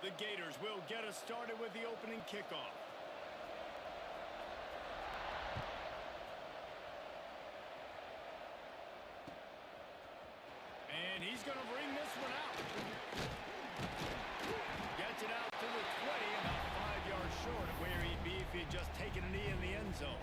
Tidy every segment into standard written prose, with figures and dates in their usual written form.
The Gators will get us started with the opening kickoff. And he's going to bring this one out. Gets it out to the 20, about 5 yards short of where he'd be if he'd just taken a knee in the end zone.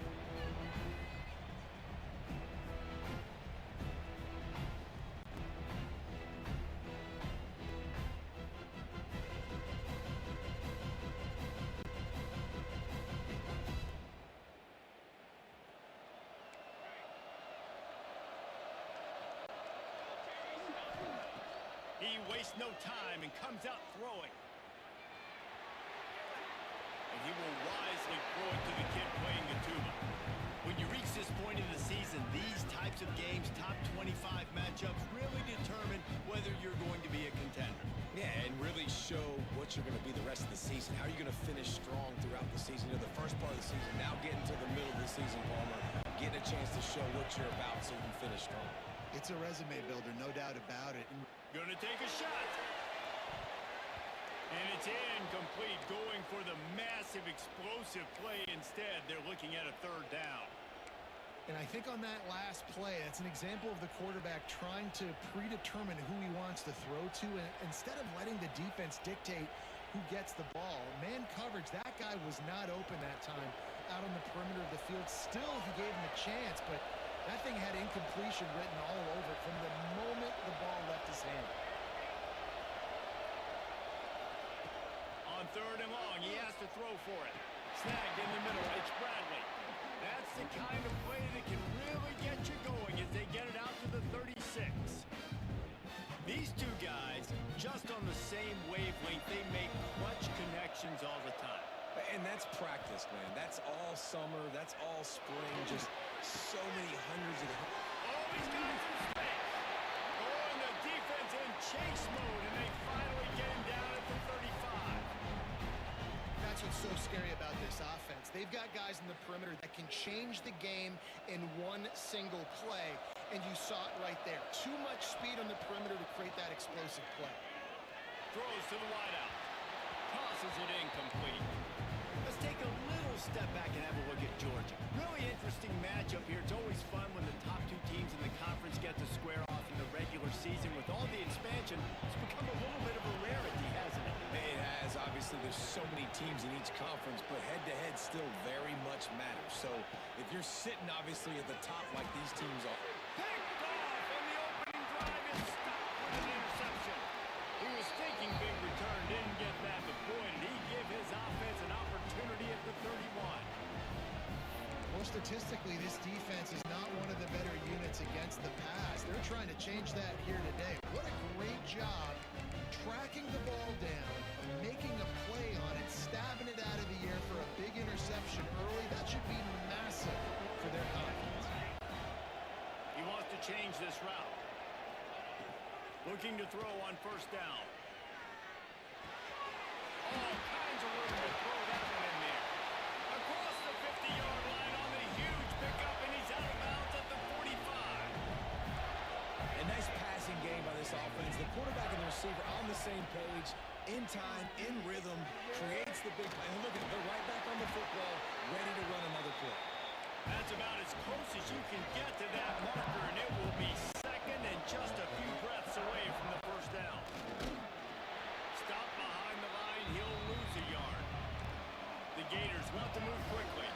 He wastes no time and comes out throwing. And he will wisely throw it to the kid playing the tuba. When you reach this point in the season, these types of games, top 25 matchups, really determine whether you're going to be a contender. Yeah, and really show what you're going to be the rest of the season. How are you going to finish strong throughout the season? You know, the first part of the season, now getting to the middle of the season, Palmer, getting a chance to show what you're about so you can finish strong. It's a resume builder, no doubt about it. Gonna take a shot. And it's incomplete, going for the massive explosive play instead. They're looking at a third down. And I think on that last play, that's an example of the quarterback trying to predetermine who he wants to throw to, and instead of letting the defense dictate who gets the ball. Man coverage, that guy was not open that time out on the perimeter of the field. Still, he gave him a chance, but that thing had incompletion written all over it from the moment the ball left his hand. On third and long, he has to throw for it. Snagged in the middle, it's Bradley. That's the kind of play that can really get you going as they get it out to the 36. These two guys, just on the same wavelength, they make clutch connections all the time. And that's practice, man. That's all summer. That's all spring. Just so many hundreds of... Oh, he's got some space. Oh, and the defense in chase mode, and they finally get him down at the 35. That's what's so scary about this offense. They've got guys in the perimeter that can change the game in one single play, and you saw it right there. Too much speed on the perimeter to create that explosive play. Throws to the wideout. Tosses it incomplete. Let's take a little step back and have a look at Georgia. Really interesting matchup here. It's always fun when the top two teams in the conference get to square off in the regular season. With all the expansion, it's become a little bit of a rarity, hasn't it? It has. Obviously, there's so many teams in each conference, but head-to-head still very much matters. So if you're sitting, obviously, at the top like these teams are... Picked off, and the opening drive is stopped with an interception. He was thinking big return, didn't get that deployed. He gave his offense an opportunity at the 31. Well, statistically, this defense is not one of the better units against the pass. They're trying to change that here today. What a great job tracking the ball down, making a play on it, stabbing it out of the air for a big interception early. That should be massive for their confidence. He wants to change this route. Looking to throw on first down. All kinds of room to throw that one in there. Across the 50-yard line on the huge pickup, and he's out of bounds at the 45. A nice passing game by this offense. The quarterback and the receiver on the same page, in time, in rhythm, creates the big play. And look at it, they're right back on the football, ready to run another play. That's about as close as you can get to that marker, and it will be second and just a few breaths away from the first down. Stop behind the line, he'll lose a yard. The Gators want to move quickly.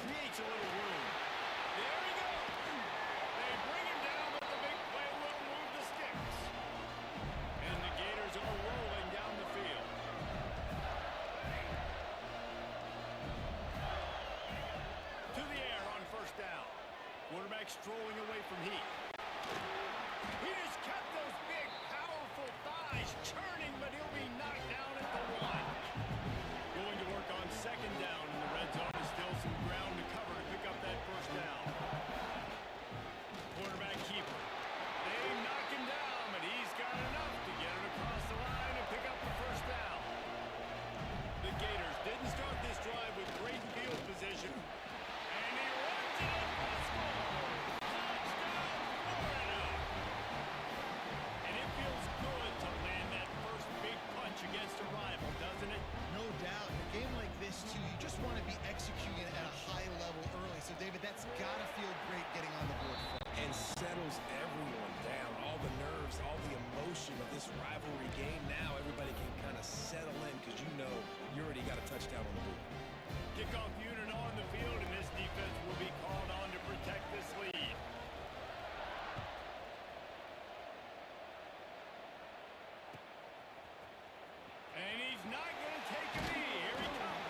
Creates a little room. There he goes. They bring him down, but the big play will move the sticks. And the Gators are rolling down the field. To the air on first down. Quarterback strolling away from Heath. He just kept those big, powerful thighs churning, but he'll be knocked down at the 1. Going to work on second down in the red zone. Is still some ground to cover to pick up that first down. Quarterback keeper. They knock him down, but he's got enough to get it across the line and pick up the first down. The Gators didn't start this drive with great field position. And he runs it in for the score. Touchdown, kickoff unit on the field, and this defense will be called on to protect this lead. And he's not going to take a knee. Here he comes.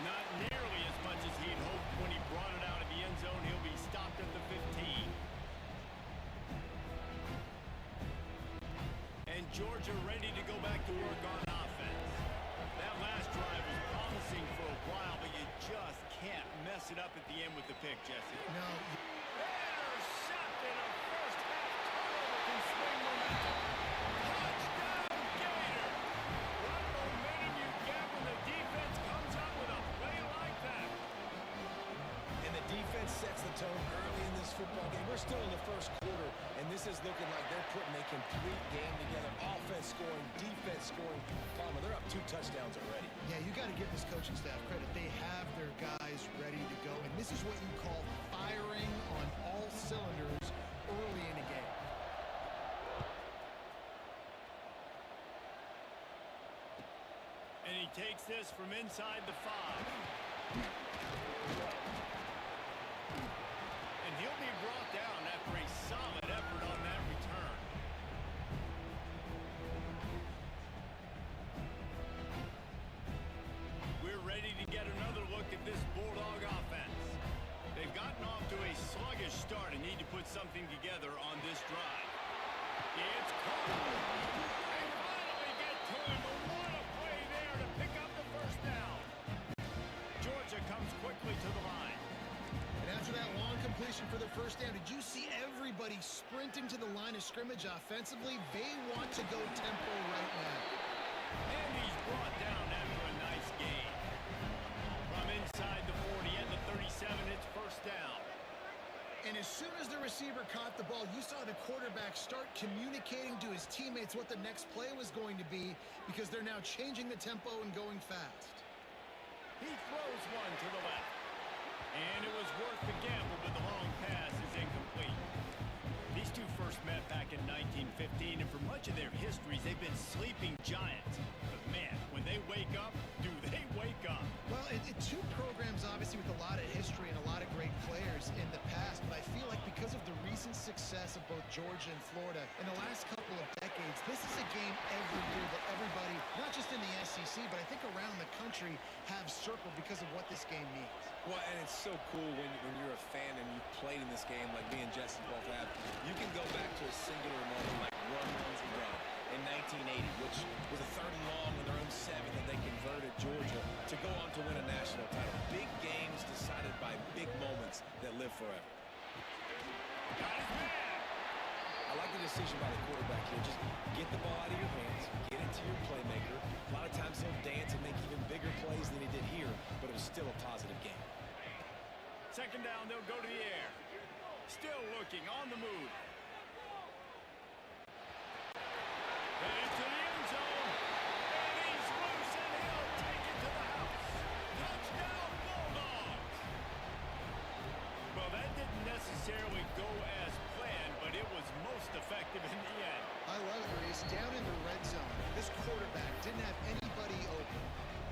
Not nearly as much as he'd hoped when he brought it out of the end zone. He'll be stopped at the 15. And Georgia ready to go back to work on offense. That last drive was promising for a while, but you just can't mess it up at the end with the pick, Jesse. No. Intercepted. A first half turnover can swing momentum. Touchdown, Gator. What momentum you get when the defense comes up with a play like that. And the defense sets the tone early in this football game. We're still in the first quarter, and this is looking like they're putting a complete game together. Offense scoring, defense scoring. Palmer, they're up 2 touchdowns already. Yeah, you got to give this coaching staff credit. They have their guys ready to go, and this is what you call firing on all cylinders early in a game. And he takes this from inside the 5. And he'll be brought down after a solid effort on that return. We're ready to get another look at this Bulldog offense. They've gotten off to a sluggish start and need to put something together on this drive. It's Cole. They finally get to him, but what a play there to pick up the first down. Georgia comes quickly to the line. And after that long completion for the first down, did you see everybody sprinting to the line of scrimmage offensively? They want to go tempo right now. And he's brought down after a nice gain. From inside the 40 and the 37, it's first down. And as soon as the receiver caught the ball, you saw the quarterback start communicating to his teammates what the next play was going to be, because they're now changing the tempo and going fast. He throws one to the left. And it was worth the gamble, but the long pass is incomplete. These two first met back in 1915, and for much of their histories, they've been sleeping giants. But man, when they wake up, do they wake up? Well, two programs, obviously, with a lot of history and a lot of great players in the past, but I feel like because of the recent success of both Georgia and Florida in the last couple of decades, this is a game every year that everybody, not just in the SEC, but I think around the country, have circled because of what this game means. Well, and it's so cool when you're a fan and you've played in this game like me and Jesse both have. You can go back to a singular moment like run ones and run in 1980, which was a 3rd and long on their own 7th, and they converted Georgia to go on to win a national title. Big games decided by big moments that live forever. Got his man. I like the decision by the quarterback here. Just get the ball out of your hands, get it to your playmaker. A lot of times he'll dance and make even bigger plays than he did here, but it was still a positive game. Second down, they'll go to the air. Still looking, on the move. Into the end zone. And he's loose, and he'll take it to the house. Touchdown, Bulldogs. Well, that didn't necessarily go as planned, but it was most effective in the end. I love it, Reese. Down in the red zone, this quarterback didn't have anybody open.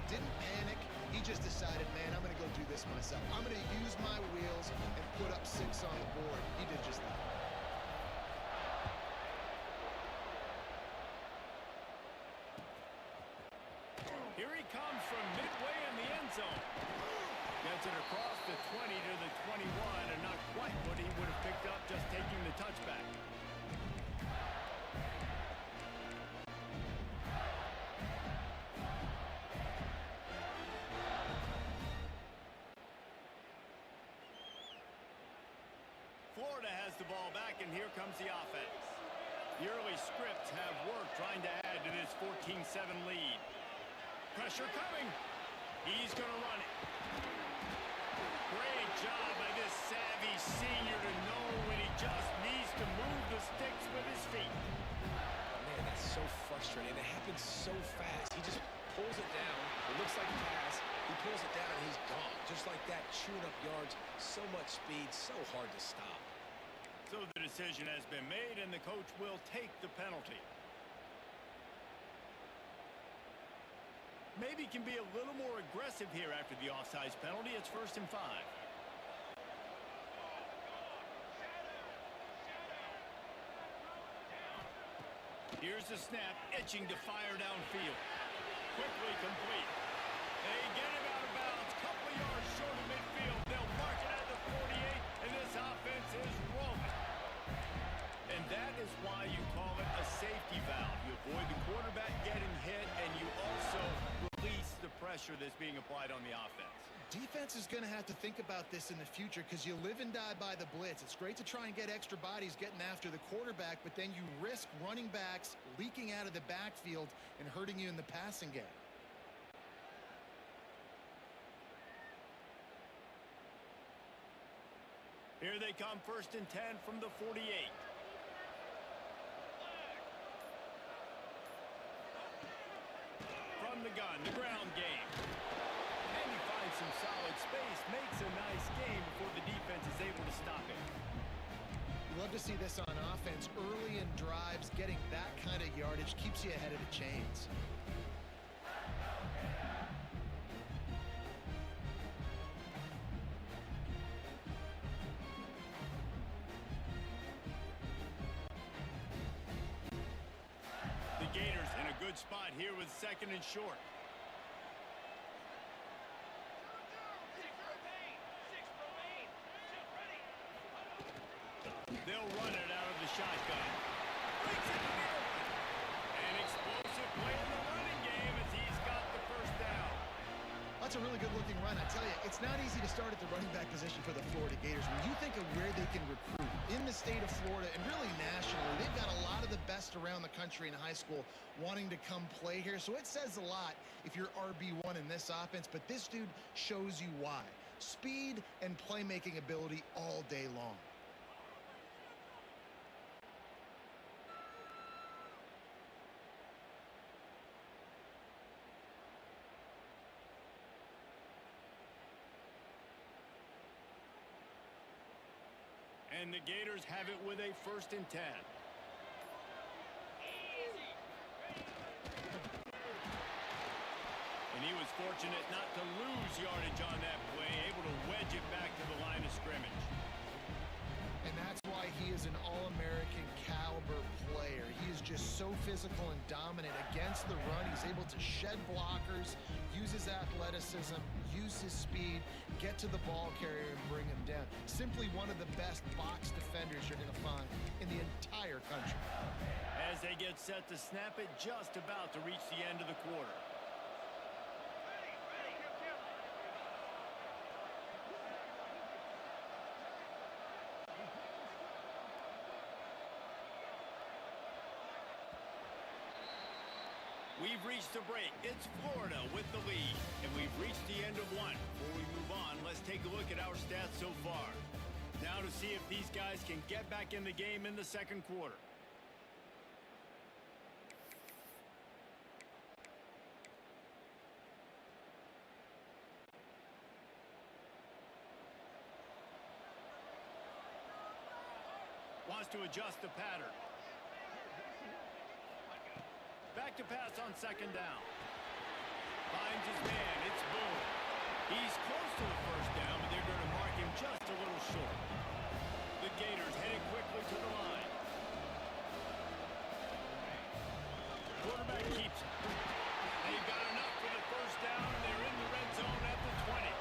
Didn't panic. He just decided, man, I'm going to go do this myself. I'm going to use my wheels and put up 6 on the board. He did just that. Here he comes from midway in the end zone. Gets it across the 20 to the 21, and not quite what he would have picked up just taking the touchback. Florida has the ball back, and here comes the offense. The early scripts have worked trying to add to this 14-7 lead. Pressure coming. He's going to run it. Great job by this savvy senior to know when he just needs to move the sticks with his feet. Man, that's so frustrating. It happens so fast. He just pulls it down. It looks like a pass. He pulls it down, and he's gone. Just like that, chewing up yards. So much speed, so hard to stop. So the decision has been made, and the coach will take the penalty. maybe can be a little more aggressive here after the offsides penalty. It's 1st and 5. Here's the snap, itching to fire downfield. Quickly complete. They get him out of bounds. Couple yards short of midfield. They'll mark it at the 48, and this offense is rolling. And that is why you call it a safety valve. You avoid the quarterback getting hit, and you also release the pressure that's being applied on the offense. Defense is going to have to think about this in the future because you live and die by the blitz. It's great to try and get extra bodies getting after the quarterback, but then you risk running backs leaking out of the backfield and hurting you in the passing game. Here they come, 1st and 10 from the 48. From the gun, the ground game. And he finds some solid space, makes a nice game before the defense is able to stop it. You love to see this on offense. Early in drives, getting that kind of yardage keeps you ahead of the chains. The Gators in a good spot here with 2nd and short. They'll run it out of the shotgun. Breaks it near. An explosive play in the running game as he's got the 1st down. That's a really good-looking run. I tell you, it's not easy to start at the running back position for the Florida Gators. When you think of where they can recruit in the state of Florida and really nationally, they've got a lot of the best around the country in high school wanting to come play here. So it says a lot if you're RB1 in this offense, but this dude shows you why. Speed and playmaking ability all day long. And the Gators have it with a 1st and 10. And he was fortunate not to lose yardage on that play, able to wedge it back to the line of scrimmage. And that's why he is an All-American caliber player. He is just so physical and dominant against the run. He's able to shed blockers, use his athleticism, use his speed, get to the ball carrier and bring him down. Simply one of the best box defenders you're going to find in the entire country. As they get set to snap it, just about to reach the end of the quarter. We've reached the break. It's Florida with the lead, and we've reached the end of one. Before we move on, let's take a look at our stats so far. Now to see if these guys can get back in the game in the 2nd quarter. Wants to adjust the pattern. Back to pass on 2nd down. Finds his man. It's Boone. He's close to the 1st down, but they're going to mark him just a little short. The Gators heading quickly to the line. Quarterback keeps it. They've got enough for the 1st down, and they're in the red zone at the 20.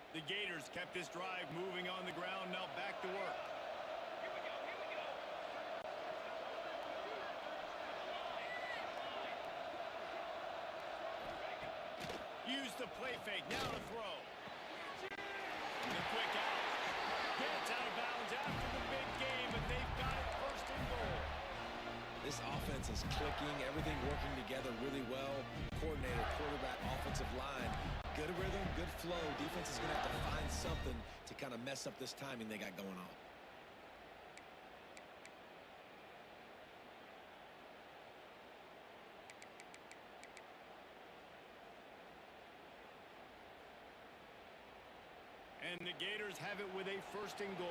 The Gators kept this drive moving on the ground, now back to work. Use the play fake, now to throw. The quick out. Gets out of bounds after the big game, but they've got it 1st and goal. This offense is clicking, everything working together really well. Coordinator, quarterback, offensive line. Good rhythm, good flow. Defense is going to have to find something to kind of mess up this timing they got going on. And the Gators have it with a 1st and goal.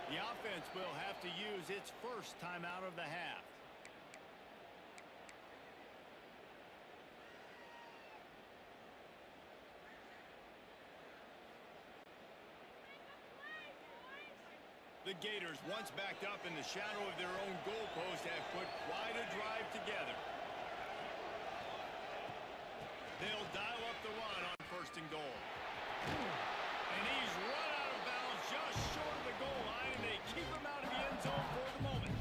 The offense will have to use its first timeout of the half. The Gators, once backed up in the shadow of their own goalpost, have put quite a drive together. They'll dial up the run on 1st and goal. And he's run out of bounds just short of the goal line, and they keep him out of the end zone for the moment.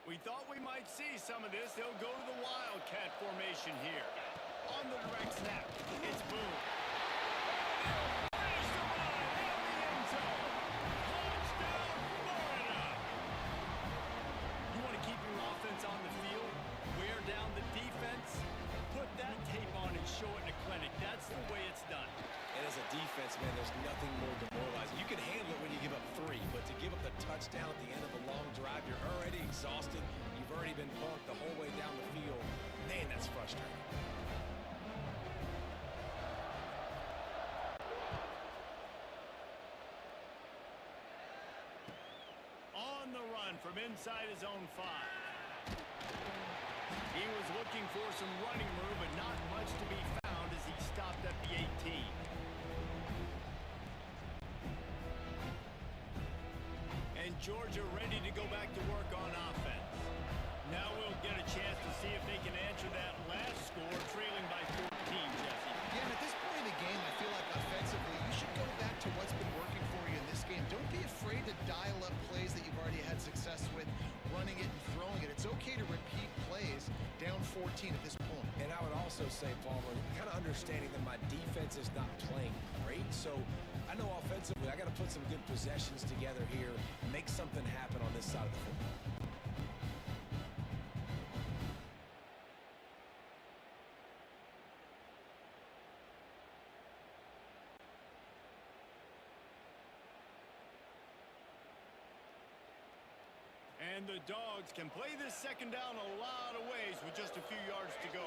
We thought we might see some of this. They'll go to the Wildcat formation here. On the direct snap, it's Boone. They'll finish the line in the end zone. Touchdown, Florida! You want to keep your offense on the field, wear down the defense, put that tape on and show it in a clinic. That's the way it's done. And as a defense, man, there's nothing more demoralizing. You can handle it when you give up 3, but to give up the touchdown at the end of a long drive, you're already exhausted. You've already been punked the whole way down the field. Man, that's frustrating. On the run from inside his own 5. He was looking for some running room, but not much to be found as he stopped at the 18. And Georgia ready to go back to work on offense. Now we'll get a chance to see if they can answer that last score, trailing by 14, Jesse. Yeah, and at this point in the game, I feel like offensively, you should go back to what's been working for you in this game. Don't be afraid to dial up plays that you've already had success with, running it and throwing it. It's okay to repeat plays down 14 at this point. And I would also say, Palmer, kind of understanding that my defense is not playing great, so I know offensively I got to put some good possessions together here, make something happen on this side of the football. And the Dogs can play this 2nd down a lot of ways with just a few yards to go.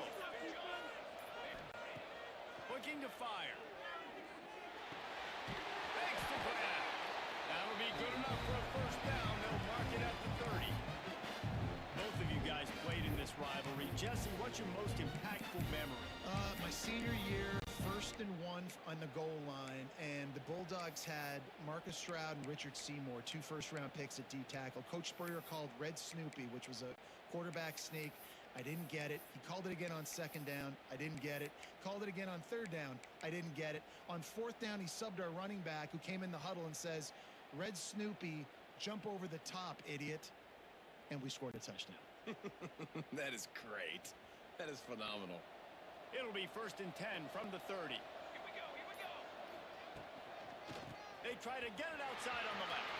Looking to fire. Makes the grab. That'll be good enough for a 1st down. They'll mark it at the 30. Both of you guys played in this rivalry. Jesse, what's your most impactful memory? My senior year, 1st and 1 on the goal line, and the Bulldogs had Marcus Stroud and Richard Seymour, 2 first-round picks at D-tackle. Coach Spurrier called Red Snoopy, which was a quarterback sneak. I didn't get it. He called it again on 2nd down. I didn't get it. Called it again on 3rd down. I didn't get it. On 4th down, he subbed our running back who came in the huddle and says, Red Snoopy, jump over the top, idiot. And we scored a touchdown. That is great. That is phenomenal. It'll be 1st and 10 from the 30. Here we go. They try to get it outside on the left.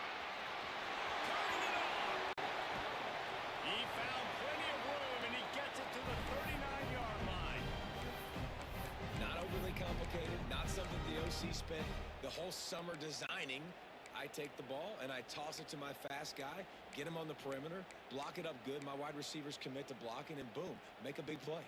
Turning it off. He found plenty of room, and he gets it to the 39-yard line. Not overly complicated, not something the OC spent the whole summer designing. I take the ball, and I toss it to my fast guy, get him on the perimeter, block it up good. My wide receivers commit to blocking, and boom, make a big play.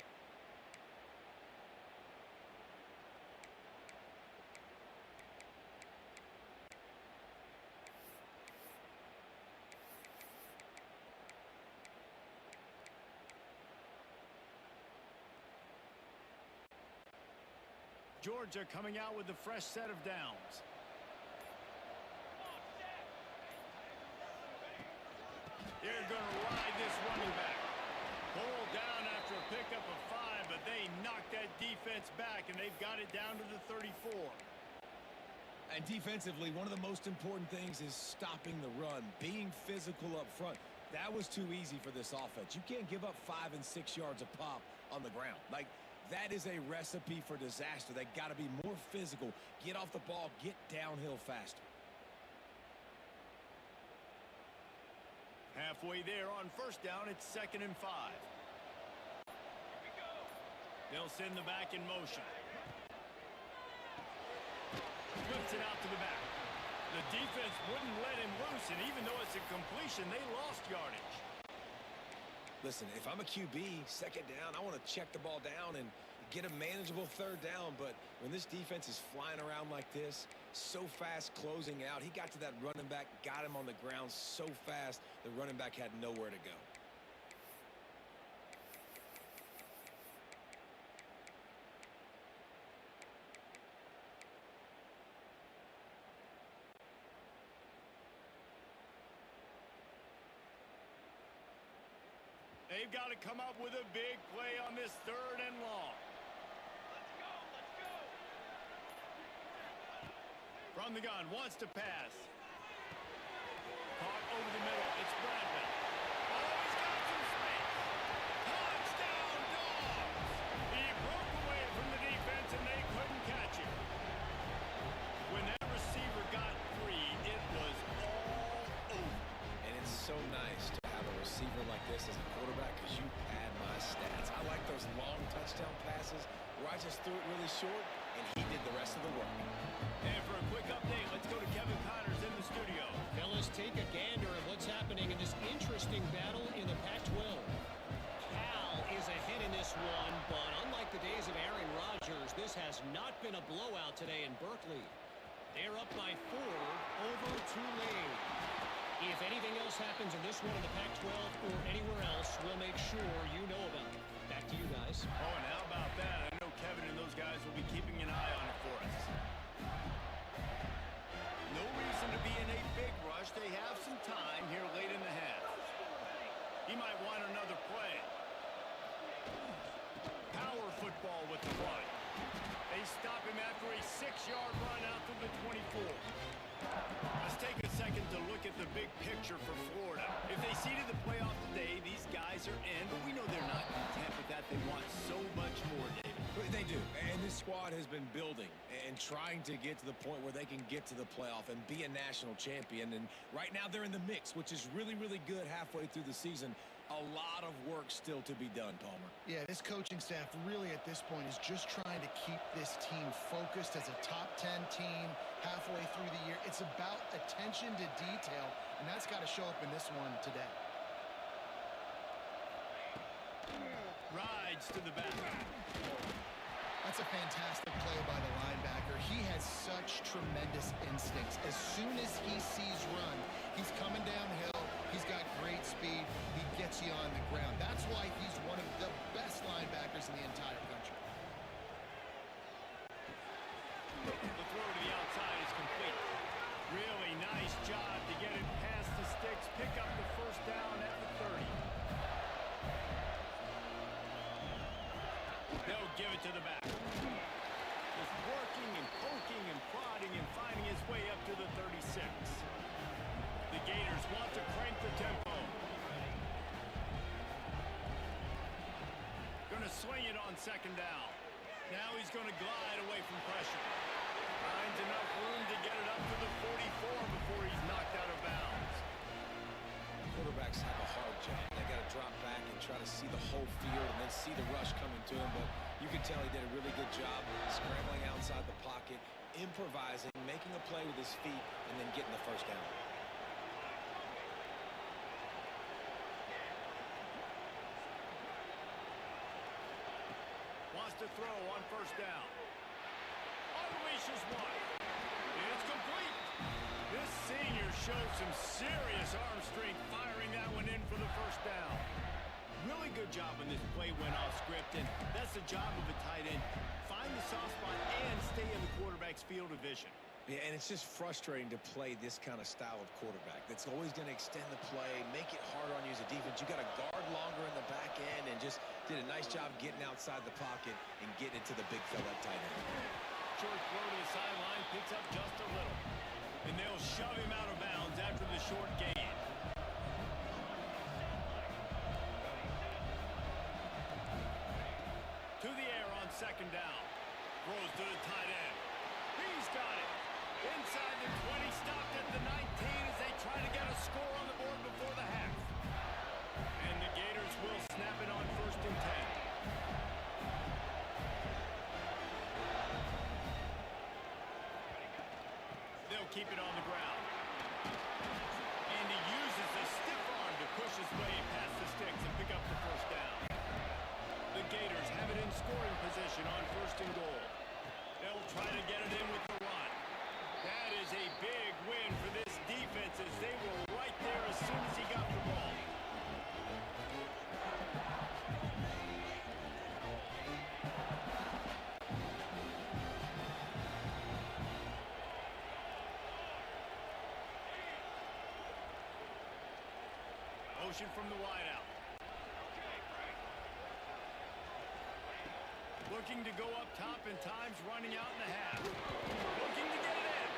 Georgia coming out with a fresh set of downs. They're going to ride this running back. Pulled down after a pickup of 5, but they knocked that defense back, and they've got it down to the 34. And defensively, one of the most important things is stopping the run, being physical up front. That was too easy for this offense. You can't give up 5 and 6 yards a pop on the ground. Like, that is a recipe for disaster. They got to be more physical, get off the ball, get downhill faster. Halfway there on first down, it's 2nd and 5. They'll send the back in motion. Flips it out to the back. The defense wouldn't let him loose, and even though it's a completion, they lost yardage. Listen, if I'm a QB, 2nd down, I want to check the ball down and get a manageable 3rd down. But when this defense is flying around like this, so fast closing out, he got to that running back, got him on the ground so fast, the running back had nowhere to go. They've got to come up with a big play on this 3rd and long. From the gun, wants to pass. Caught over the middle. It's Bradley. Oh, he's got some space. Touchdown, Dogs! He broke away from the defense, and they couldn't catch him. When that receiver got free, it was all over. And it's so nice to have a receiver like this as a quarterback because you pad my stats. I like those long touchdown passes where I just threw it really short, and he did the rest of the work. And for a quick update, let's go to Kevin Connors in the studio. Fellas, take a gander at what's happening in this interesting battle in the Pac-12. Cal is ahead in this one, but unlike the days of Aaron Rodgers, this has not been a blowout today in Berkeley. They're up by 4 over Tulane. If anything else happens in this one in the Pac-12 or anywhere else, we'll make sure you know about it. Back to you guys. Oh, and how about that? I know Kevin and those guys will be keeping an eye on it for us. No reason to be in a big rush. They have some time here late in the half. He might want another play. Power football with the run. They stop him after a 6-yard run out to the 24. Let's take a second to look at the big picture for Florida. If they seeded the playoff today, these guys are in, but we know they're not content with that. They want so much more, David. They do, and this squad has been building and trying to get to the point where they can get to the playoff and be a national champion. And right now they're in the mix, which is really, really good halfway through the season. A lot of work still to be done, Palmer. Yeah, this coaching staff really at this point is just trying to keep this team focused as a top 10 team halfway through the year. It's about attention to detail, and that's got to show up in this one today. Rides to the back. That's a fantastic play by the linebacker. He has such tremendous instincts. As soon as he sees run, he's coming downhill. He's got great speed. He gets you on the ground. That's why he's one of the best linebackers in the entire country. The throw to the outside is complete. Really nice job to get it past the sticks. Pick up the first down at the 30. They'll give it to the back. Just working and poking and prodding and finding his way up to the 36. The Gators want to crank the tempo. Going to swing it on 2nd down. Now he's going to glide away from pressure. Finds enough room to get it up to the 44 before he's knocked out of bounds. Quarterbacks have a hard job. They got to drop back and try to see the whole field and then see the rush coming to him. But you can tell he did a really good job scrambling outside the pocket, improvising, making a play with his feet, and then getting the first down. Wants to throw on first down. Unleashes one. It's complete. This senior showed some serious arm strength firing that one in for the first down. Really good job when this play went off script, and that's the job of a tight end. Find the soft spot and stay in the quarterback's field of vision. Yeah, and it's just frustrating to play this kind of style of quarterback. That's always going to extend the play, make it harder on you as a defense. You got to guard longer in the back end, and just did a nice job getting outside the pocket and getting it to the big fella tight end. Short throw to the sideline, picks up just a little. And they'll shove him out of bounds after the short gain. second down. Throws to the tight end. He's got it. Inside the 20, stopped at the 19 as they try to get a score on the board before the half. And the Gators will snap it on 1st and 10. They'll keep it on the ground. And he uses the stiff arm to push his way past the sticks and pick up the first down. The Gators have it in scoring position on 1st and goal. They'll try to get it in with the run. That is a big win for this defense as they were right there as soon as he got the ball. Motion from the wideout. Looking to go up top and time's running out in the half. Looking to get it in.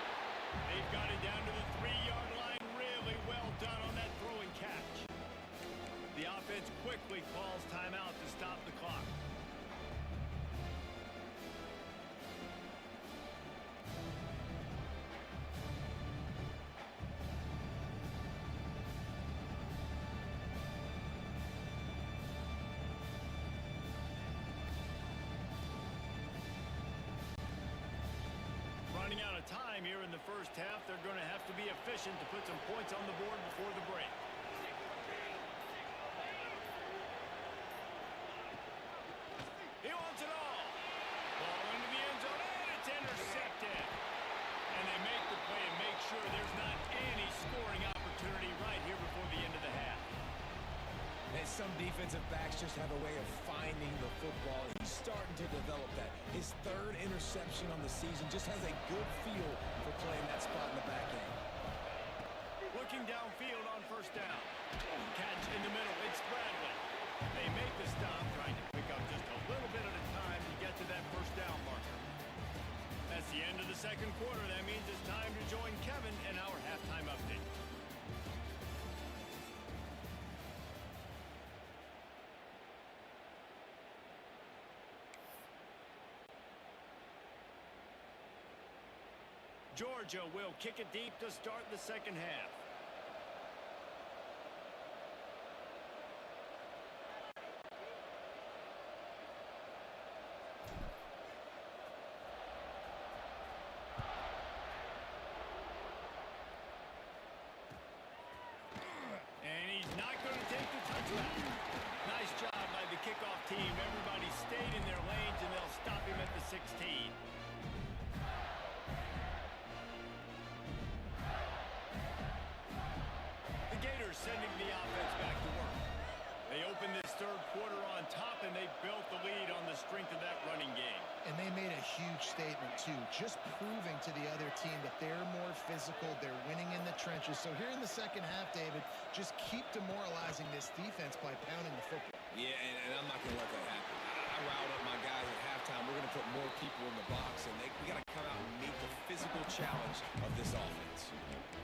They've got it down to the 3-yard line. Really well done on that throw and catch. The offense quickly calls timeout to stop the clock. Running out of time here in the first half. They're going to have to be efficient to put some points on the board before the break. He wants it all. Ball into the end zone, and it's intercepted. And they make the play and make sure there's not any scoring opportunity right here before the end of the half. And some defensive backs just have a way of finding the football. He's starting to develop that. His 3rd interception on the season just has a good feel for playing that spot in the back end. Looking downfield on 1st down. Catch in the middle. It's Bradley. They make the stop, trying to pick up just a little bit at a time to get to that 1st down marker. That's the end of the second quarter. That means it's time to join Kevin in our halftime update. Georgia will kick it deep to start the second half. And he's not going to take the touchdown. Nice job by the kickoff team. Everybody stayed in their lanes, and they'll stop him at the 16. Sending the offense back to work. They opened this third quarter on top, and they built the lead on the strength of that running game. And they made a huge statement, too, just proving to the other team that they're more physical, they're winning in the trenches. So here in the second half, David, just keep demoralizing this defense by pounding the football. Yeah, and I'm not going to let that happen. I riled up my guys at halftime. We're going to put more people in the box, and we got to come out and meet the physical challenge of this offense.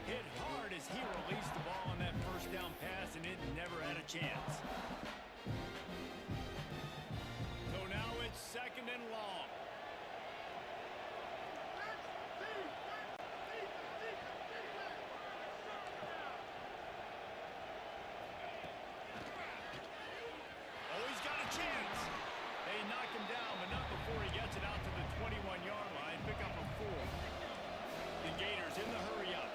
Hit hard as he released the ball on that 1st down pass, and it never had a chance. So now it's 2nd and long. Oh, he's got a chance. They knock him down, but not before he gets it out to the 21-yard line. Pick up a 4. The Gators in the hurry up.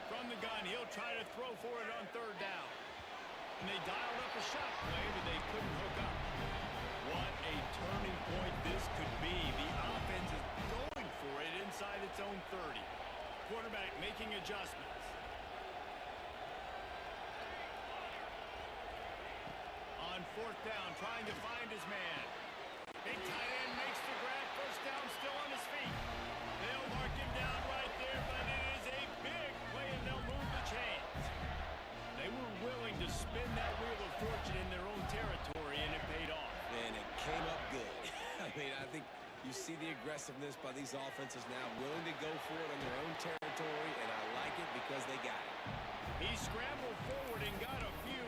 From the gun, he'll try to throw for it on 3rd down. And they dialed up a shot play, but they couldn't hook up. What a turning point this could be. The offense is going for it inside its own 30. Quarterback making adjustments. On 4th down, trying to find his man. Big tight end makes the grab. 1st down, still on his feet. They'll mark him down right there, but it is a big play, and they'll move the chains. They were willing to spin that wheel of fortune in their own territory, and it paid off. And it came up good. I mean, I think you see the aggressiveness by these offenses now, willing to go for it on their own territory, and I like it because they got it. He scrambled forward and got a few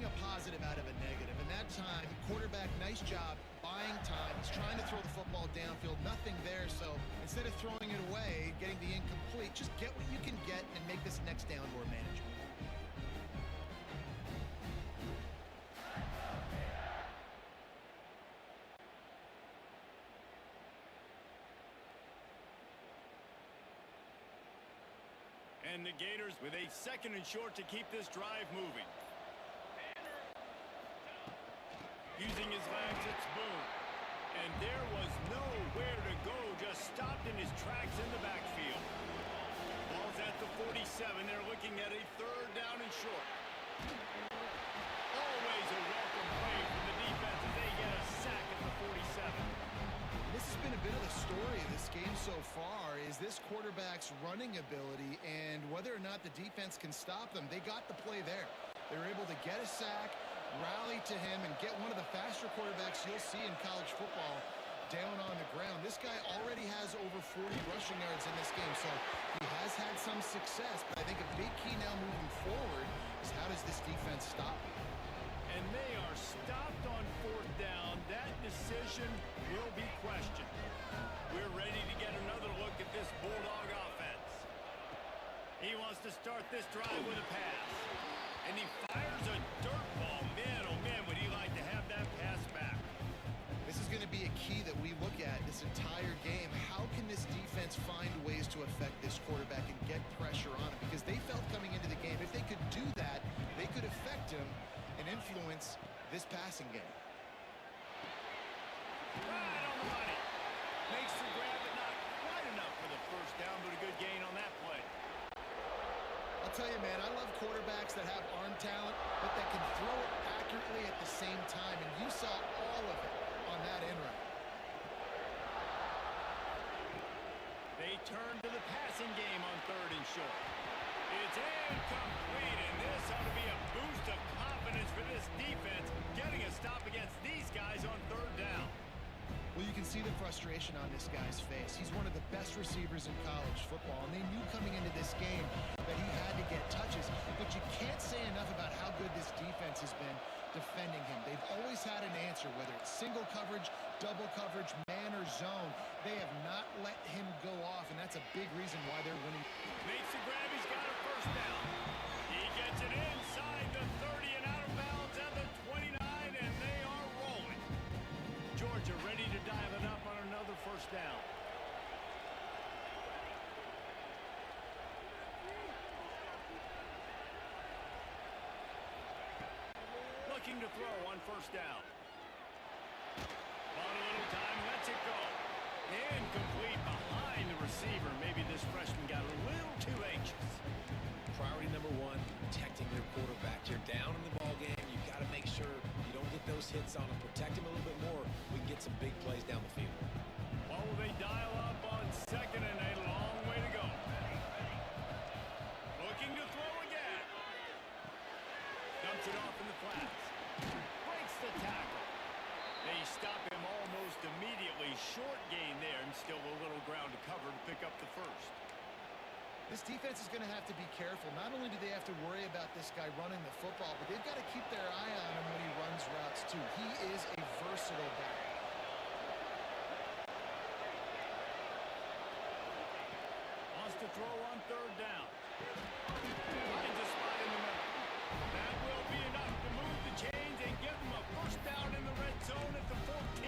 making a positive out of a negative. And that time, quarterback, nice job buying time. He's trying to throw the football downfield. Nothing there. So instead of throwing it away, getting the incomplete, just get what you can get and make this next down more manageable. And the Gators with a 2nd and short to keep this drive moving. Using his legs, it's Boone. And there was nowhere to go, just stopped in his tracks in the backfield. Ball's at the 47. They're looking at a 3rd down and short. Always a welcome play from the defense as they get a sack at the 47. This has been a bit of the story of this game so far, is this quarterback's running ability and whether or not the defense can stop them. They got the play there. They were able to get a sack, rally to him, and get one of the faster quarterbacks you'll see in college football down on the ground. This guy already has over 40 rushing yards in this game, so he has had some success. But I think a big key now moving forward is how does this defense stop him? And they are stopped on 4th down. That decision will be questioned. We're ready to get another look at this Bulldog offense. He wants to start this drive with a pass. And he fires a dirt ball. Man, oh man, would he like to have that pass back. This is going to be a key that we look at this entire game. How can this defense find ways to affect this quarterback and get pressure on him? Because they felt coming into the game, if they could do that, they could affect him and influence this passing game. Right on the money. Makes the grab, but not quite enough for the 1st down, but a good gain on that play. I'll tell you, man, I love quarterbacks that have arm talent, but that can throw it accurately at the same time, and you saw all of it on that end route. They turn to the passing game on 3rd and short. It's incomplete, and this ought to be a boost of confidence for this defense, getting a stop against these guys on 3rd down. Well, you can see the frustration on this guy's face. He's one of the best receivers in college football, and they knew coming into this game that he had to get touches. But you can't say enough about how good this defense has been defending him. They've always had an answer, whether it's single coverage, double coverage, man or zone. They have not let him go off, and that's a big reason why they're winning. Makes the grab. He's got a 1st down. He gets it inside the 30 and out of bounds at the 29, and they are rolling. Georgia ready to dial it up on another 1st down. Looking to throw on 1st down. On a little time, lets it go. Incomplete behind the receiver. Maybe this freshman got a little too anxious. Priority number 1, protecting your quarterback. You're down in the ball game. You've got to make sure you don't get those hits on him. Protect him a little bit more. We can get some big plays down the field. Well, they dial up on 2nd and a long way to go. Looking to throw again. Dumps it off in the flats. Breaks the tackle. They stop him almost immediately. Short gain there, and still a little ground to cover to pick up the 1st. This defense is going to have to be careful. Not only do they have to worry about this guy running the football, but they've got to keep their eye on him when he runs routes, too. He is a versatile back. Wants to throw on 3rd down. Finds a spot in the middle. That will be enough to move the chains and give them a 1st down in the red zone at the 14.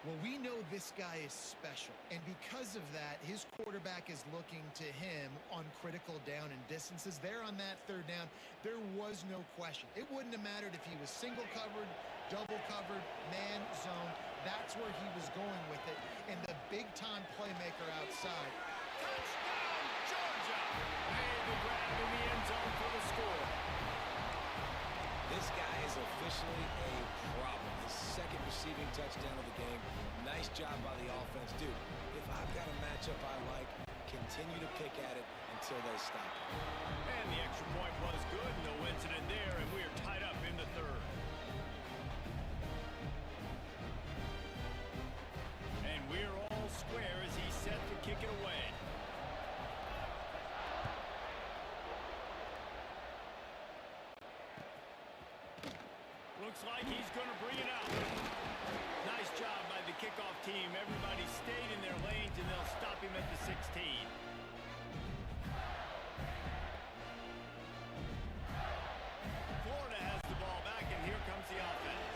Well, we know this guy is special, and because of that, his quarterback is looking to him on critical down and distances. There on that 3rd down, there was no question. It wouldn't have mattered if he was single covered, double covered, man, zone. That's where he was going with it, and the big-time playmaker outside. Touchdown, Georgia! Made the grab in the end zone for the score. This guy is officially a problem. His 2nd receiving touchdown of the game. Nice job by the offense. Dude, if I've got a matchup I like, continue to pick at it until they stop it. And the extra point was good. No incident there, and we are tied up in the 3rd. And we're all square as he's set to kick it away. Looks like he's going to bring it out. Nice job by the kickoff team. Everybody stayed in their lanes, and they'll stop him at the 16. Florida has the ball back, and here comes the offense.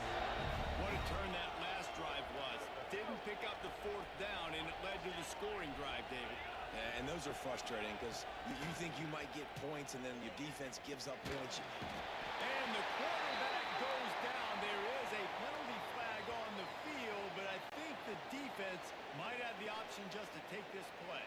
What a turn that last drive was. Didn't pick up the fourth down, and it led to the scoring drive, David. Yeah, and those are frustrating because you think you might get points, and then your defense gives up points. And the quarterback goes down. There is a penalty flag on the field, but I think the defense might have the option just to take this play.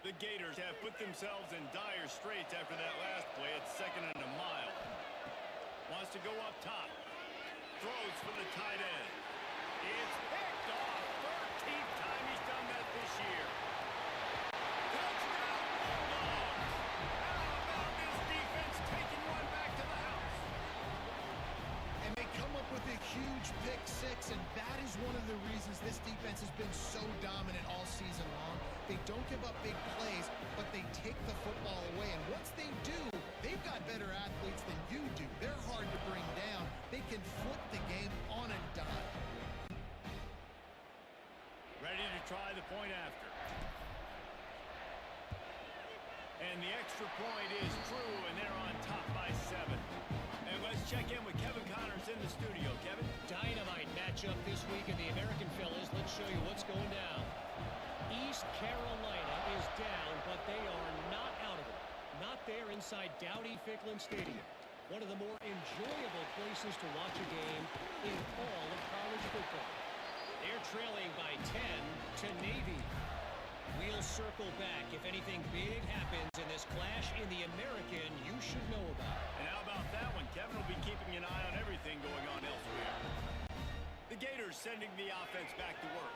The Gators have put themselves in dire straits after that last play. It's 2nd and a mile. Wants to go up top. Throws for the tight end. It's picked off. 13th time he's done that this year. Touchdown, Bulldogs! How about this defense taking one back to the house? And they come up with a huge pick six, and that is one of the reasons this defense has been so dominant all season long. They don't give up big plays, but they take the football away. And once they do, they've got better athletes than you do. They're hard to bring down. They can flip the game on a dime. Ready to try the point after. And the extra point is true, and they're on top by 7. And let's check in with Kevin Connors in the studio. Kevin? Dynamite matchup this week in the American, fellas. Let's show you what's going down. East Carolina is down, but they are not out of it. Not there inside Dowdy-Ficklin Stadium. One of the more enjoyable places to watch a game in all of college football. They're trailing by 10 to Navy. We'll circle back if anything big happens in this clash in the American you should know about. And how about that one? Kevin will be keeping an eye on everything going on elsewhere. The Gators sending the offense back to work.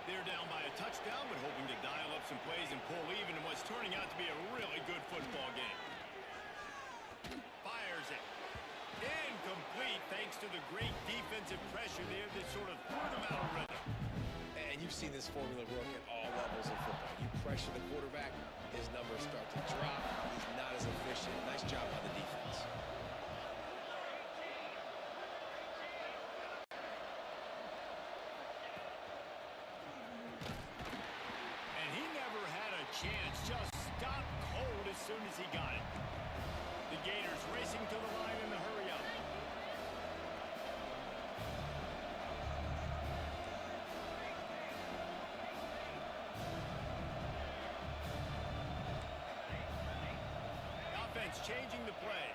They're down by a touchdown, but hoping to dial up some plays and pull even in what's turning out to be a really good football game. Fires it. Incomplete thanks to the great defensive pressure there that sort of threw them out of rhythm. And you've seen this formula work at all levels of football. You pressure the quarterback, his numbers start to drop. He's not as efficient. Nice job by the defense. And he never had a chance. Just stopped cold as soon as he got it. The Gators racing to the line in the hurry up. Offense changing the play.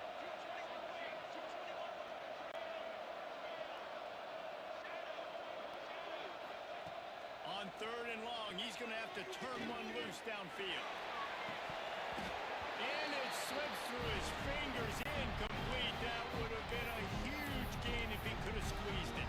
On 3rd and long, he's going to have to turn one loose downfield. And it slips through his fingers. Incomplete. That would have been a huge gain if he could have squeezed it.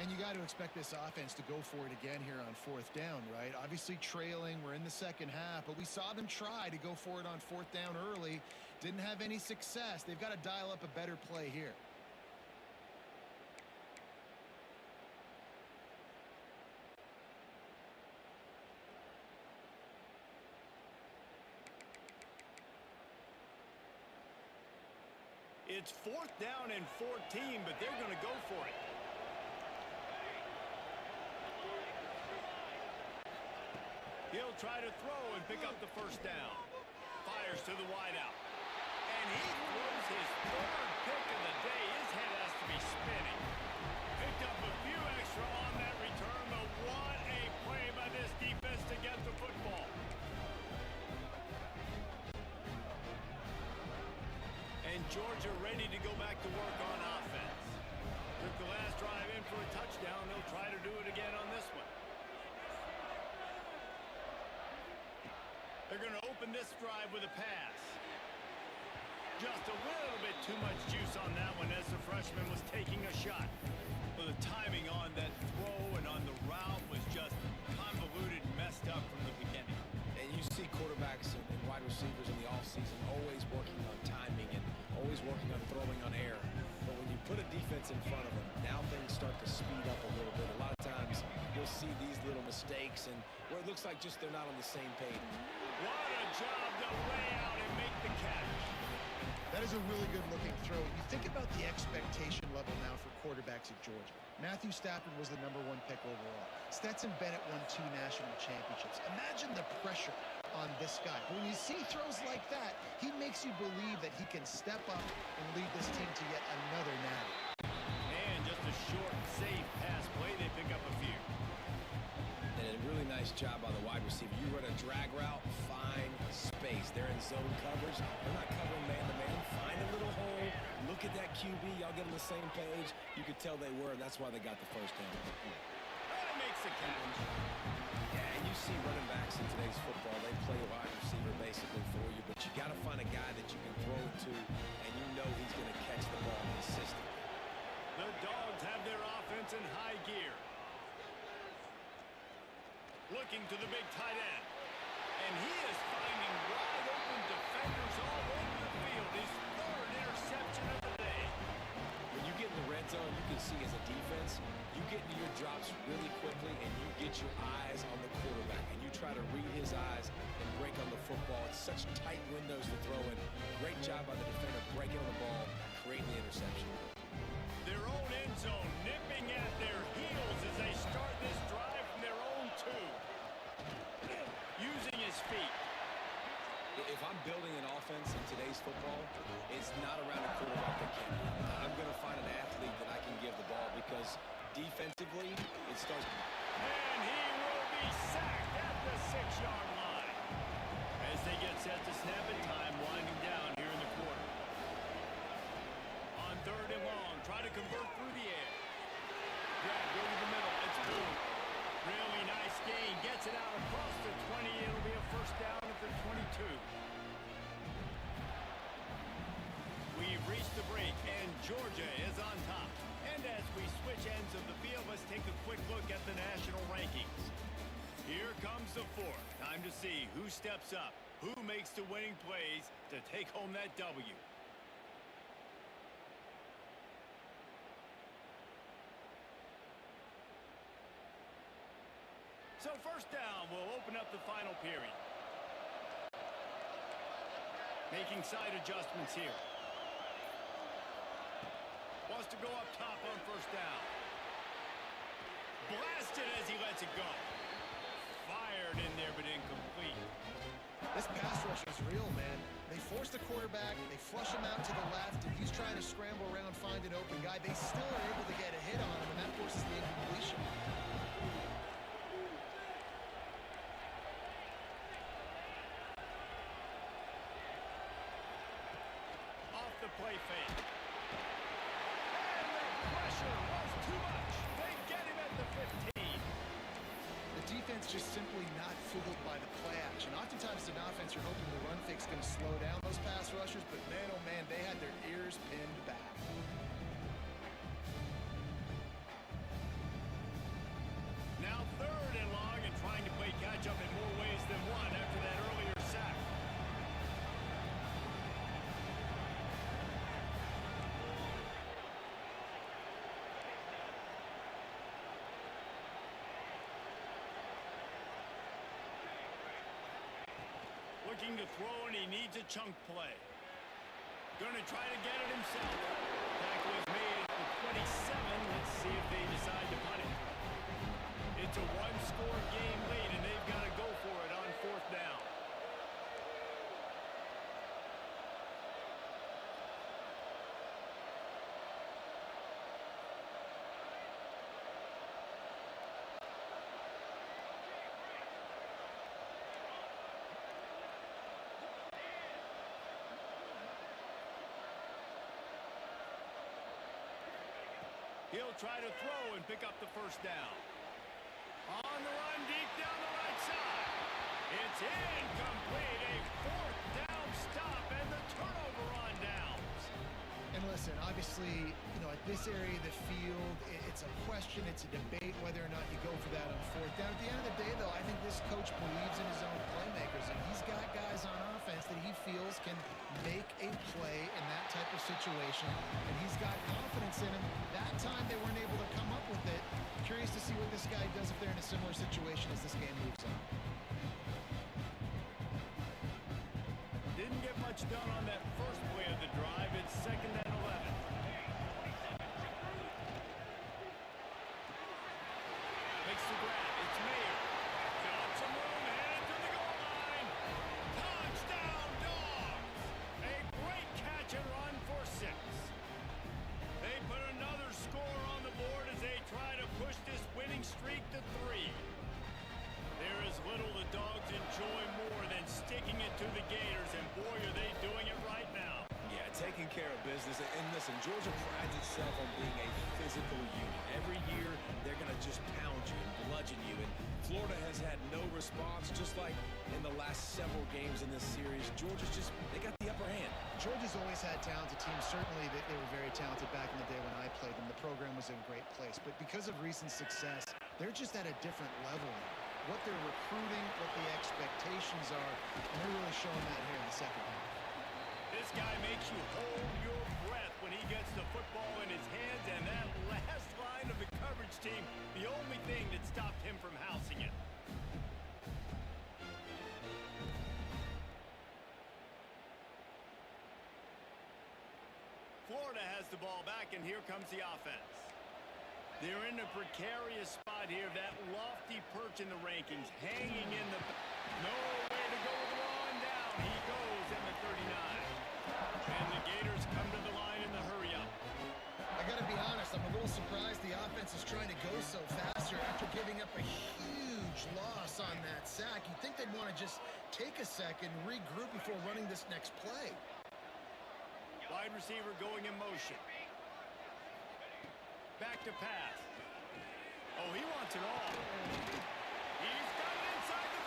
And you got to expect this offense to go for it again here on 4th down, right? Obviously trailing. We're in the second half, but we saw them try to go for it on 4th down early. Didn't have any success. They've got to dial up a better play here. It's 4th down and 14, but they're going to go for it. He'll try to throw and pick up the 1st down. Fires to the wideout. And he throws his 3rd pick of the day. His head has to be spinning. Picked up a few extra on that return, but what a play by this defense to get the football. And Georgia ready to go back to work on offense. Took the last drive in for a touchdown. They'll try to do it again on this one. They're going to open this drive with a pass. Just a little bit too much juice on that one as the freshman was taking a shot. Well, the timing on that throw and on the route was just convoluted, messed up from the beginning. And you see quarterbacks and wide receivers in the offseason always working on timing and always working on throwing on air. But when you put a defense mistakes and where it looks like just they're not on the same page. What a job to lay out and make the catch. That is a really good-looking throw. You think about the expectation level now for quarterbacks at Georgia. Matthew Stafford was the #1 pick overall. Stetson Bennett won 2 national championships. Imagine the pressure on this guy. When you see throws like that, he makes you believe that he can step up and lead this team to yet another natty. And just a short, safe pass play. They pick up a few. And a really nice job by the wide receiver. You run a drag route, find space. They're in zone coverage. They're not covering man-to-man. Find a little hole. Look at that QB. Y'all get on the same page. You could tell they were, and that's why they got the first down. That makes the catch. Yeah, and you see running backs in today's football. They play a wide receiver basically for you, but you got to find a guy that you can throw it to, and you know he's going to catch the ball consistently. The Dogs have their offense in high gear. Looking to the big tight end. And he is finding wide open defenders all over the field. His 3rd interception of the day. When you get in the red zone, you can see as a defense, you get into your drops really quickly and you get your eyes on the quarterback and you try to read his eyes and break on the football. It's such tight windows to throw in. Great job by the defender breaking on the ball, creating the interception. Their own end zone nipping at their heels as they start this drive from their own 2. Using his feet. If I'm building an offense in today's football, it's not around a quarterback that can. I'm going to find an athlete that I can give the ball because defensively, it starts. And he will be sacked at the 6-yard line. As they get set to snap it, time winding down here in the quarter. On 3rd and long, try to convert through the air. Drag, go to the middle. It's boom. Really nice gain. Gets it out across the 20. It'll be a first down at the 22. We've reached the break, and Georgia is on top. And as we switch ends of the field, let's take a quick look at the national rankings. Here comes the 4th. Time to see who steps up, who makes the winning plays to take home that W. So first down will open up the final period. Making side adjustments here. Wants to go up top on first down. Blasted as he lets it go. Fired in there, but incomplete. This pass rush is real, man. They force the quarterback, they flush him out to the left, and he's trying to scramble around, find an open guy. They still are able to get a hit on him, and that forces the incompletion. Play fake. And the pressure was too much. They get him at the 15. The defense just simply not fooled by the play action. Oftentimes, an offense, you're hoping the run fake's going to slow down those pass rushers, but man, oh man, they had their ears pinned back. Now 3rd and long and trying to play catch up in more ways than one after that earlier sack. Looking to throw, and he needs a chunk play. Going to try to get it himself. Tackle is made at the 27. Let's see if they decide to punt it. It's a 1-score game lead, and they've got to go for it on 4th down. He'll try to throw and pick up the first down. On the run, deep down the right side. It's incomplete. A 4th down stop and the turnover on downs. And listen, obviously, you know, at this area of the field, it's a question, it's a debate whether or not you go for that on 4th down. At the end of the day, though, I think this coach believes in his own playmakers, and he's got guys on offense that he feels can make a play in that type of situation, and he's got confidence in him. That time they weren't able to come up with it. Curious to see what this guy does if they're they're in a similar situation as this game moves on. Didn't get much done on that first play of the drive. It's 2nd and 11. Makes the grab. It's Mayer. Got some room. Headed to the goal line. Touchdown, Dogs! A great catch and run for 6. They put another score on the board as they try to push this winning streak to 3. There is little the Dogs enjoy more than sticking it to the Gators, and boy, are they doing it right now. Yeah, taking care of business. And listen, Georgia prides itself on being a physical unit. Every year, they're going to just pound you and bludgeon you. And Florida has had no response, just like in the last several games in this series. Georgia's just, they got the upper hand. Georgia's always had talented teams. Certainly, they were very talented back in the day when I played them. The program was in a great place. But because of recent success, they're just at a different level now. What they're recruiting, what the expectations are, and they're really showing that here in the second half. This guy makes you hold your breath when he gets the football in his hands, and that last line of the coverage team, the only thing that stopped him from housing it. Florida has the ball back, and here comes the offense. They're in a precarious spot here, that lofty perch in the rankings, hanging in the... Nowhere to go with one down. He goes in the 39. And the Gators come to the line in the hurry-up. I got to be honest, I'm a little surprised the offense is trying to go so fast here after giving up a huge loss on that sack. You'd think they'd want to just take a second, regroup before running this next play. Wide receiver going in motion. Back to pass. Oh, he wants it all. He's got it inside the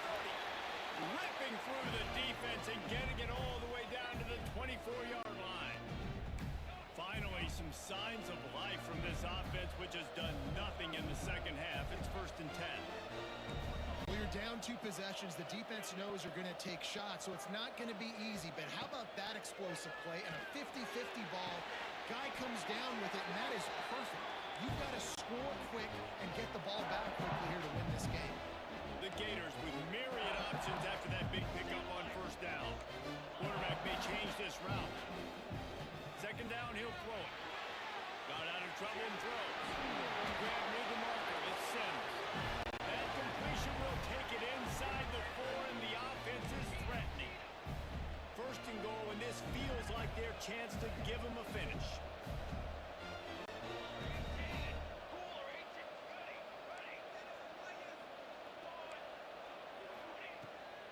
30. Ripping through the defense and getting it all the way down to the 24-yard line. Finally, some signs of life from this offense, which has done nothing in the second half. It's 1st and 10. Well, you're down 2 possessions. The defense knows you're going to take shots, so it's not going to be easy. But how about that explosive play and a 50-50 ball? Guy comes down with it, and that is perfect. You've got to score quick and get the ball back quickly here to win this game. The Gators with myriad options after that big pickup on 1st down. Quarterback may change this route. 2nd down, he'll throw it. Got out of trouble and throws. Grab near the marker. It's Sims. That completion will take it inside the 4, and the offense is threatening. 1st and goal, and this feels like their chance to give them a finish.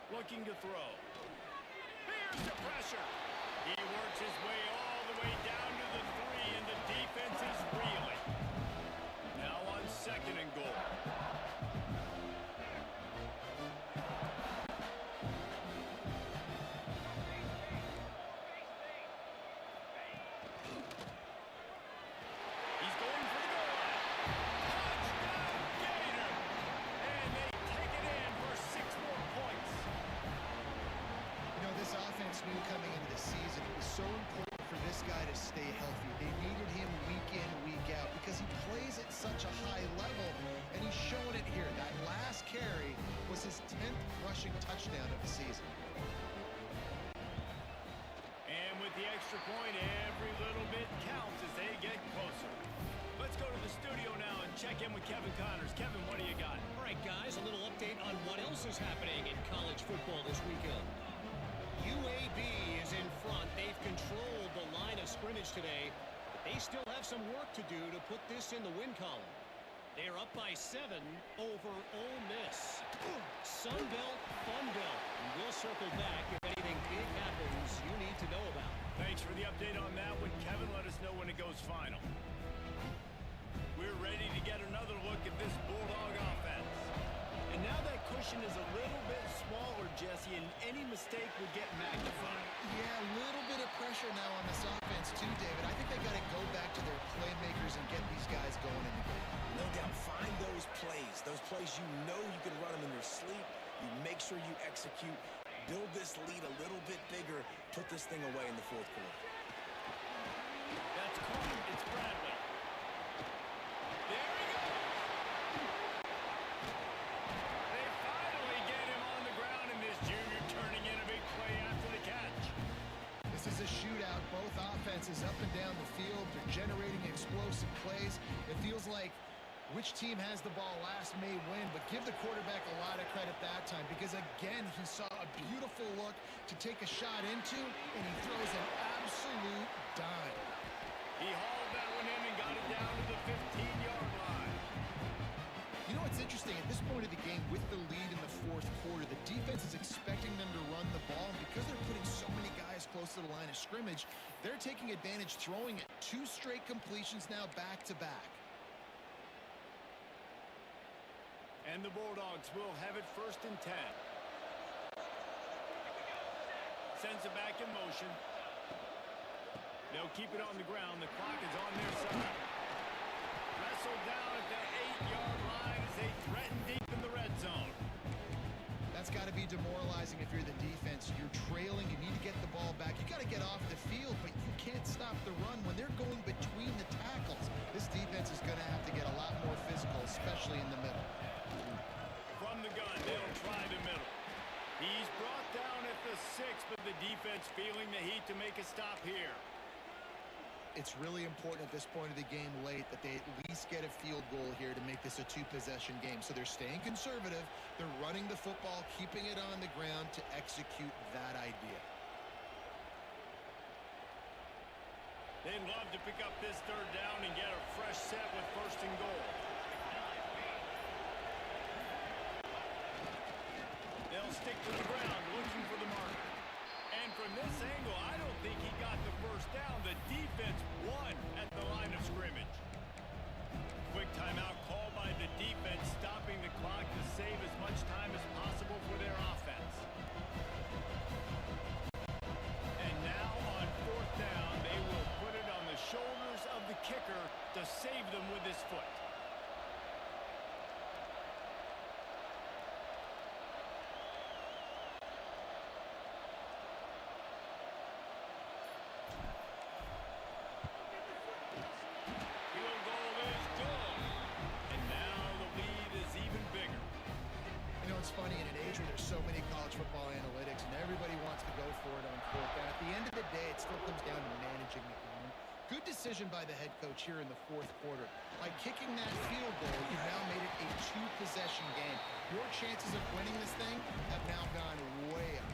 Looking to throw. Here's the pressure. He works his way all the way down to the 3, and the defense is reeling. Now on 2nd and goal. He's going for the goal line. Touchdown, Gator! And they take it in for 6 more points. You know, this offense knew coming into the season it was so important for this guy to stay healthy. They needed him week in, week out because he plays at such a high level, and he's showing it here. That last carry was his 10th rushing touchdown of the season. And with the extra point, every little bit counts as they get closer. Let's go to the studio now and check in with Kevin Connors. Kevin, what do you got? All right, guys, a little update on what else is happening in college football this weekend. UAB is in front. They've controlled the line of scrimmage today. But they still have some work to do to put this in the win column. They are up by 7 over Ole Miss. Sun Belt, Fun Belt. And we'll circle back if anything big happens you need to know about. Thanks for the update on that one, Kevin. Let us know when it goes final. We're ready to get another look at this Bulldog offense. And now that cushion is a little bit smaller, Jesse, and any mistake would get magnified. Yeah, a little bit of pressure now on this offense too, David. I think they got to go back to their playmakers and get these guys going in the game. No doubt. Find those plays you know you can run them in your sleep. You make sure you execute. Build this lead a little bit bigger. Put this thing away in the 4th quarter. That's caught. It's Bradley. There he goes. passes up and down the field. They're generating explosive plays. It feels like which team has the ball last may win, but give the quarterback a lot of credit that time because, again, he saw a beautiful look to take a shot into, and he throws an absolute dime. He hauled that one in and got it down to the 15-yard line. You know what's interesting? At this point of the game, with the lead in the fourth quarter, the defense is expecting them to run the ball. And because they're putting so many guys close to the line of scrimmage, they're taking advantage, throwing it. 2 straight completions now back-to-back. And the Bulldogs will have it 1st and 10. Sends it back in motion. They'll keep it on the ground. The clock is on their side. Wrestled down at the 8-yard line as they threaten deep in the red zone. That's got to be demoralizing if you're the defense. You're trailing. You need to get the ball back. You got to get off the field, but you can't stop the run when they're going between the tackles. This defense is going to have to get a lot more physical, especially in the middle. From the gun, they'll try the middle. He's brought down at the 6, but the defense feeling the heat to make a stop here. It's really important at this point of the game late that they at least get a field goal here to make this a 2-possession game. So they're staying conservative. They're running the football, keeping it on the ground to execute that idea. They'd love to pick up this 3rd down and get a fresh set with 1st and goal. They'll stick to the ground looking for the marker. And from this angle, I don't think he got the 1st down. The defense won at the line of scrimmage. Quick timeout called by the defense, stopping the clock to save as much time as possible for their offense. And now on 4th down, they will put it on the shoulders of the kicker to save them with his foot. It's funny, in an age where there's so many college football analytics and everybody wants to go for it on 4th down, at the end of the day, it still comes down to managing the game. Good decision by the head coach here in the 4th quarter. By kicking that field goal, you've now made it a 2-possession game. Your chances of winning this thing have now gone way up.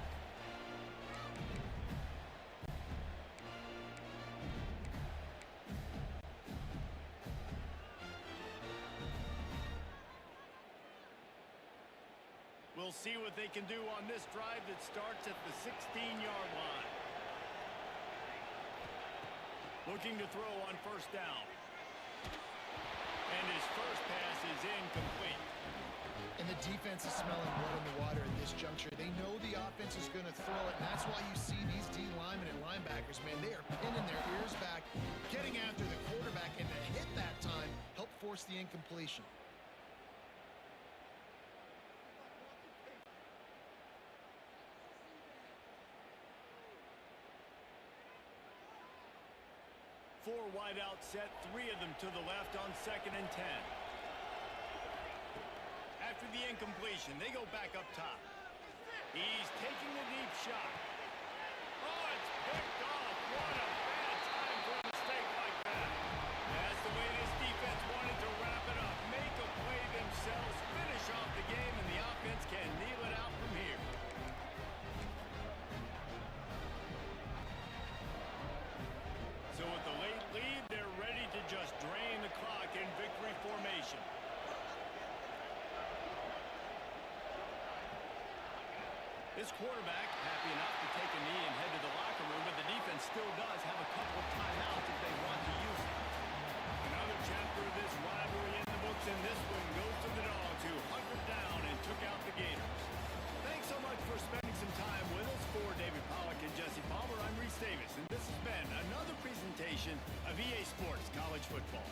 We'll see what they can do on this drive that starts at the 16-yard line. Looking to throw on 1st down. And his first pass is incomplete. And the defense is smelling blood in the water at this juncture. They know the offense is going to throw it, and that's why you see these D linemen and linebackers, man, they are pinning their ears back, getting after the quarterback, and the hit that time helped force the incompletion. Four wide out set, 3 of them to the left on 2nd and 10. After the incompletion, they go back up top. He's taking the deep shot. Oh, it's picked off. What a bad time for a mistake like that. That's the way this defense wanted to wrap it up. Make a play themselves, finish off the game, and the offense can kneel it out from here. So with the late lead, they're ready to just drain the clock in victory formation. This quarterback happy enough to take a knee and head to the locker room, but the defense still does have a couple of timeouts if they want to use it. Another chapter of this rivalry in the books, and this one goes to the Dogs, who hunkered down and took out the Gators. Thanks so much for spending some time with us. For David Pollack and Jesse Palmer, I'm Reese Davis, and this has been another presentation of EA Sports College Football.